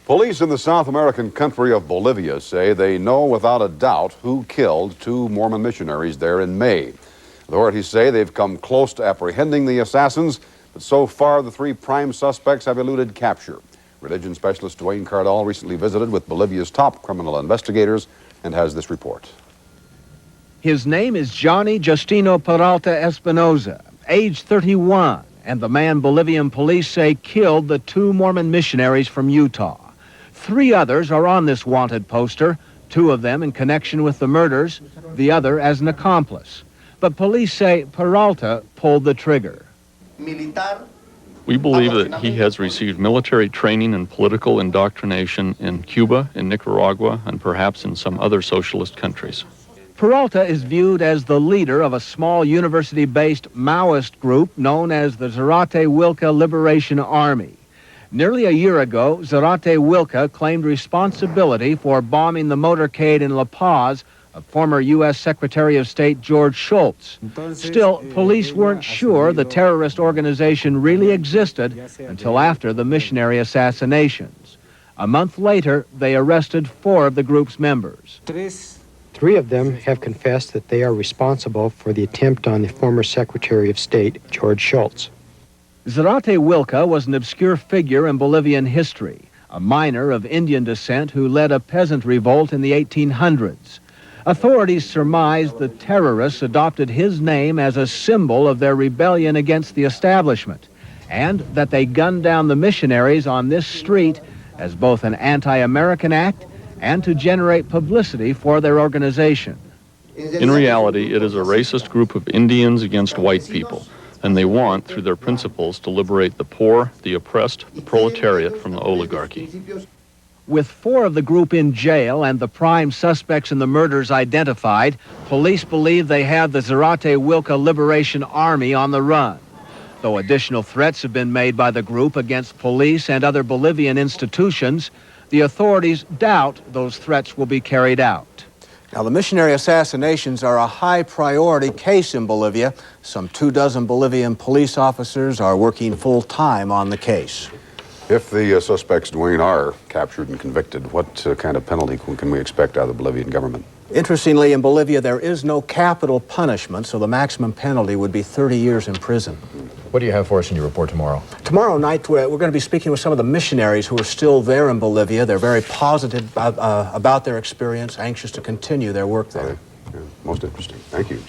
Police in the South American country of Bolivia say they know without a doubt who killed two Mormon missionaries there in May. Authorities say they've come close to apprehending the assassins, but so far the three prime suspects have eluded capture. Religion specialist Dwayne Cardall recently visited with Bolivia's top criminal investigators and has this report. His name is Johnny Justino Peralta Espinoza, age 31, and the man Bolivian police say killed the two Mormon missionaries from Utah. 3 others are on this wanted poster, 2 of them in connection with the murders, the other as an accomplice. But police say Peralta pulled the trigger. We believe that he has received military training and political indoctrination in Cuba, in Nicaragua, and perhaps in some other socialist countries. Peralta is viewed as the leader of a small university-based Maoist group known as the Zarate Wilca Liberation Army. Nearly a year ago, Zarate Wilca claimed responsibility for bombing the motorcade in La Paz of former U.S. Secretary of State George Shultz. Still, police weren't sure the terrorist organization really existed until after the missionary assassinations. A month later, they arrested 4 of the group's members. 3 of them have confessed that they are responsible for the attempt on the former Secretary of State, George Shultz. Zarate Wilca was an obscure figure in Bolivian history, a miner of Indian descent who led a peasant revolt in the 1800s. Authorities surmise the terrorists adopted his name as a symbol of their rebellion against the establishment, and that they gunned down the missionaries on this street as both an anti-American act and to generate publicity for their organization. In reality, it is a racist group of Indians against white people, and they want, through their principles, to liberate the poor, the oppressed, the proletariat from the oligarchy. With 4 of the group in jail and the prime suspects in the murders identified, police believe they have the Zarate Wilca Liberation Army on the run. Though additional threats have been made by the group against police and other Bolivian institutions, the authorities doubt those threats will be carried out. Now, the missionary assassinations are a high priority case in Bolivia. Some 24 Bolivian police officers are working full-time on the case. If the suspects, Dwayne, are captured and convicted, what kind of penalty can we expect out of the Bolivian government? Interestingly, in Bolivia, there is no capital punishment, so the maximum penalty would be 30 years in prison. What do you have for us in your report tomorrow? Tomorrow night, we're going to be speaking with some of the missionaries who are still there in Bolivia. They're very positive about their experience, anxious to continue their work there. Yeah, most interesting. Thank you.